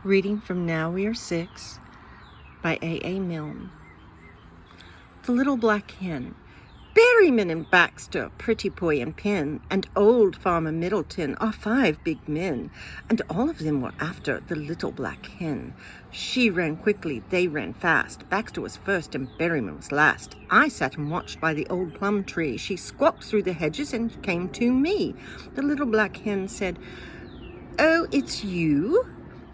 Reading from Now We Are Six by A. Milne. The Little Black Hen. Berryman and Baxter, Pretty Boy and Pen, and old Farmer Middleton are 5 big men, and all of them were after the little black hen. She ran quickly, they ran fast. Baxter was first and Berryman was last. I sat and watched by the old plum tree. She squawked through the hedges and came to me. The little black hen said, "Oh, it's you?"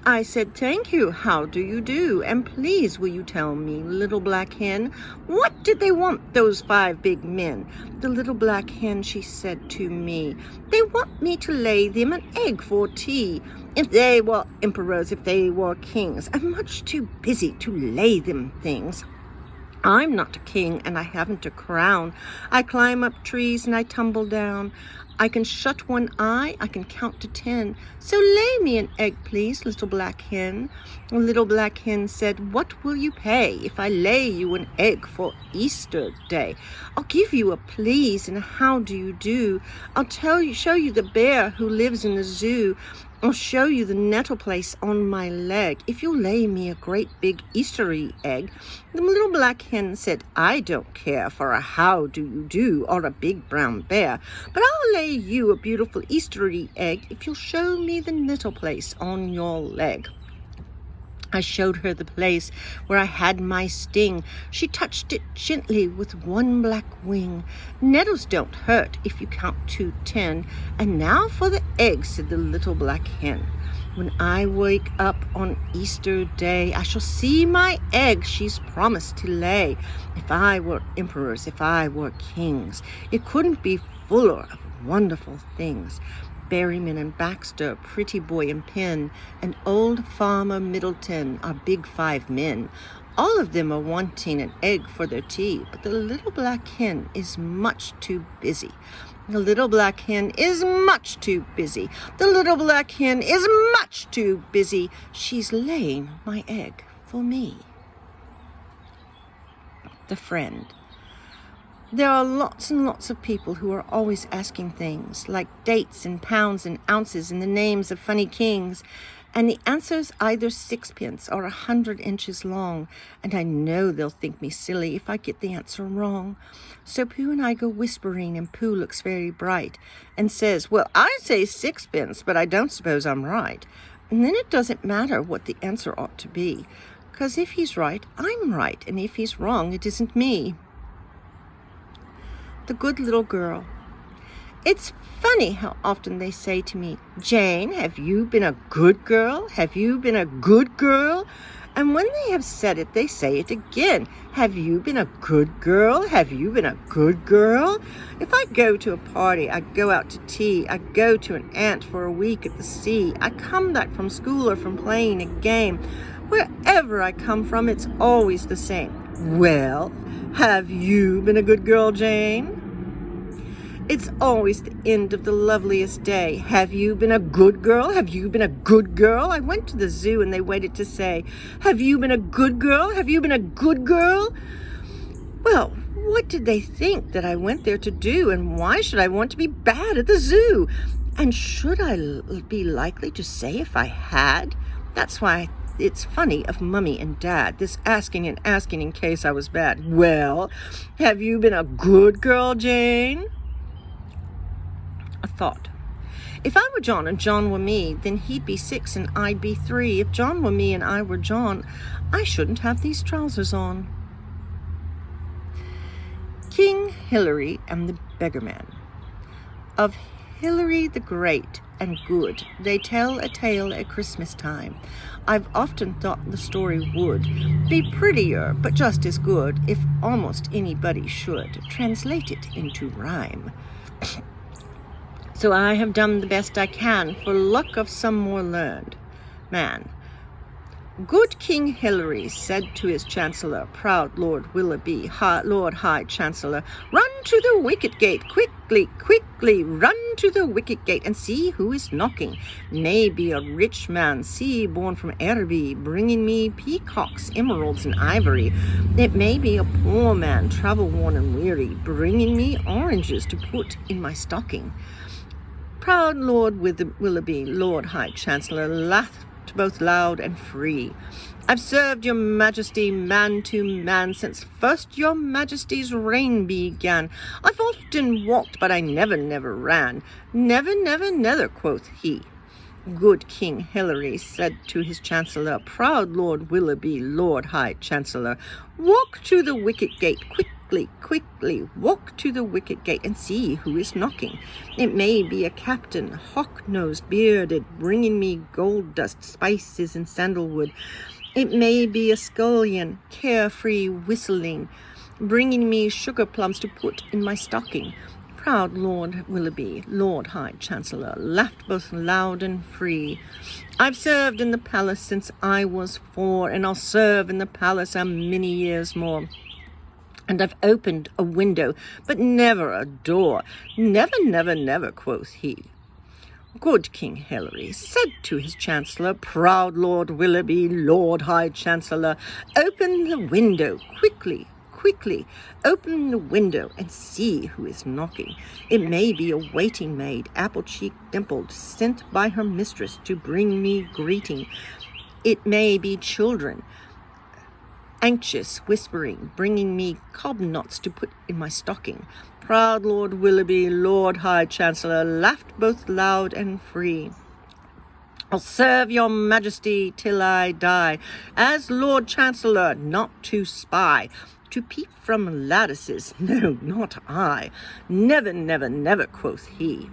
I said, "Thank you, how do you do? And please will you tell me, little black hen, what did they want, those 5 big men?" The little black hen, she said to me, "They want me to lay them an egg for tea. If they were emperors, if they were kings, I'm much too busy to lay them things. I'm not a king and I haven't a crown. I climb up trees and I tumble down. I can shut one eye, I can count to 10. So lay me an egg, please, little black hen." The little black hen said, "What will you pay if I lay you an egg for Easter Day?" "I'll give you a please and how do you do. I'll show you the bear who lives in the zoo. I'll show you the nettle place on my leg if you'll lay me a great big Eastery egg." The little black hen said, "I don't care for a how do you do or a big brown bear, but I'll lay you a beautiful Eastery egg if you'll show me the nettle place on your leg." I showed her the place where I had my sting. She touched it gently with one black wing. "Nettles don't hurt if you count to 10. And now for the egg," said the little black hen. "When I wake up on Easter Day, I shall see my egg she's promised to lay. If I were emperors, if I were kings, it couldn't be fuller of wonderful things. Berryman and Baxter, Pretty Boy and Pen, and old Farmer Middleton are big 5 men. All of them are wanting an egg for their tea, but the little black hen is much too busy. The little black hen is much too busy. The little black hen is much too busy. She's laying my egg for me." The Friend. There are lots and lots of people who are always asking things like dates and pounds and ounces and the names of funny kings, and the answer's either 6pence or 100 inches long, and I know they'll think me silly if I get the answer wrong. So Pooh and I go whispering, and Pooh looks very bright and says, "Well, I say 6pence, but I don't suppose I'm right." And then it doesn't matter what the answer ought to be, 'cause if he's right, I'm right, and if he's wrong, it isn't me. The Good Little Girl. It's funny how often they say to me, "Jane, have you been a good girl? Have you been a good girl?" And when they have said it, they say it again. "Have you been a good girl? Have you been a good girl?" If I go to a party, I go out to tea, I go to an aunt for a week at the sea, I come back from school or from playing a game, wherever I come from, it's always the same. "Well, have you been a good girl, Jane?" It's always the end of the loveliest day. "Have you been a good girl? Have you been a good girl?" I went to the zoo and they waited to say, "Have you been a good girl? Have you been a good girl?" Well, what did they think that I went there to do, and why should I want to be bad at the zoo? And should I be likely to say if I had? That's why it's funny of Mummy and Dad, this asking and asking in case I was bad. "Well, have you been a good girl, Jane?" A thought. If I were John and John were me, then he'd be 6 and I'd be 3. If John were me and I were John, I shouldn't have these trousers on. King Hilary and the Beggarman. Of Hilary the Great and Good, they tell a tale at Christmas time. I've often thought the story would be prettier, but just as good, if almost anybody should translate it into rhyme. So I have done the best I can for luck of some more learned man. Good King Hilary said to his chancellor, proud Lord Willoughby, Lord High Chancellor, "Run to the wicket gate, quickly, quickly, run to the wicket gate and see who is knocking. Maybe a rich man, sea born from Araby, bringing me peacocks, emeralds, and ivory. It may be a poor man, travel-worn and weary, bringing me oranges to put in my stocking." Proud Lord Willoughby, Lord High Chancellor, laughed both loud and free. I've served your majesty man to man since first your majesty's reign began. I've often walked, but I never ran. Never, quoth he. Good King Hilary said to his chancellor, proud Lord Willoughby, Lord High Chancellor, walk to the wicket gate, quickly, walk to the wicket gate and see who is knocking. It may be a captain, hawk-nosed, bearded, bringing me gold dust, spices, and sandalwood. It may be a scullion, carefree, whistling, bringing me sugar plums to put in my stocking. Proud Lord Willoughby, Lord High Chancellor, laughed both loud and free. I've served in the palace since I was 4, and I'll serve in the palace a many years more. And I've opened a window, but never a door. Never, quoth he. Good King Hilary said to his chancellor, proud Lord Willoughby, Lord High Chancellor, open the window quickly, open the window and see who is knocking. It may be a waiting maid, apple-cheeked, dimpled, sent by her mistress to bring me greeting. It may be children, anxious, whispering, bringing me cob knots to put in my stocking. Proud Lord Willoughby, Lord High Chancellor, laughed both loud and free. I'll serve your majesty till I die, as Lord Chancellor, not to spy, to peep from lattices, no, not I. Never, quoth he.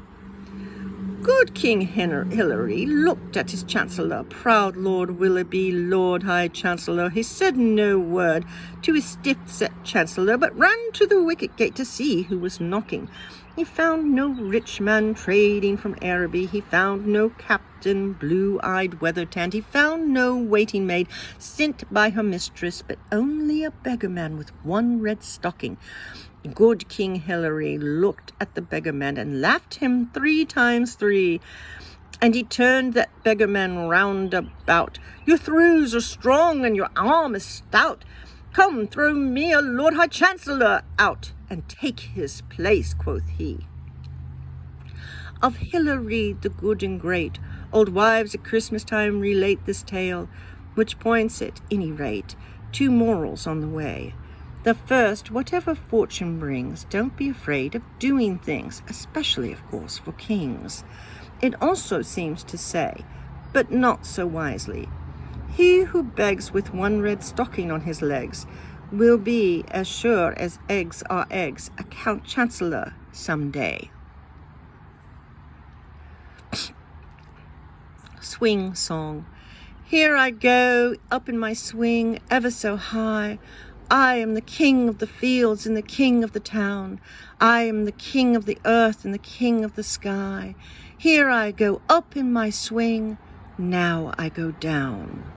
Good King Hilary looked at his chancellor, proud Lord Willoughby, Lord High Chancellor. He said no word to his stiff-set chancellor, but ran to the wicket gate to see who was knocking. He found no rich man trading from Araby. He found no captain, blue-eyed, weather-tanned. He found no waiting maid sent by her mistress, but only a beggar-man with one red stocking. Good King Hilary looked at the beggar-man and laughed him 3 times 3. And he turned that beggar-man round about. Your thews are strong and your arm is stout. Come, throw me a Lord High Chancellor out, and take his place, quoth he. Of Hilary the good and great, old wives at Christmas time relate this tale, which points at any rate 2 morals on the way. The first, whatever fortune brings, don't be afraid of doing things, especially, of course, for kings. It also seems to say, but not so wisely, he who begs with one red stocking on his legs will be, as sure as eggs are eggs, a Count Chancellor some day. Swing song. Here I go, up in my swing, ever so high. I am the king of the fields and the king of the town. I am the king of the earth and the king of the sky. Here I go up in my swing, now I go down.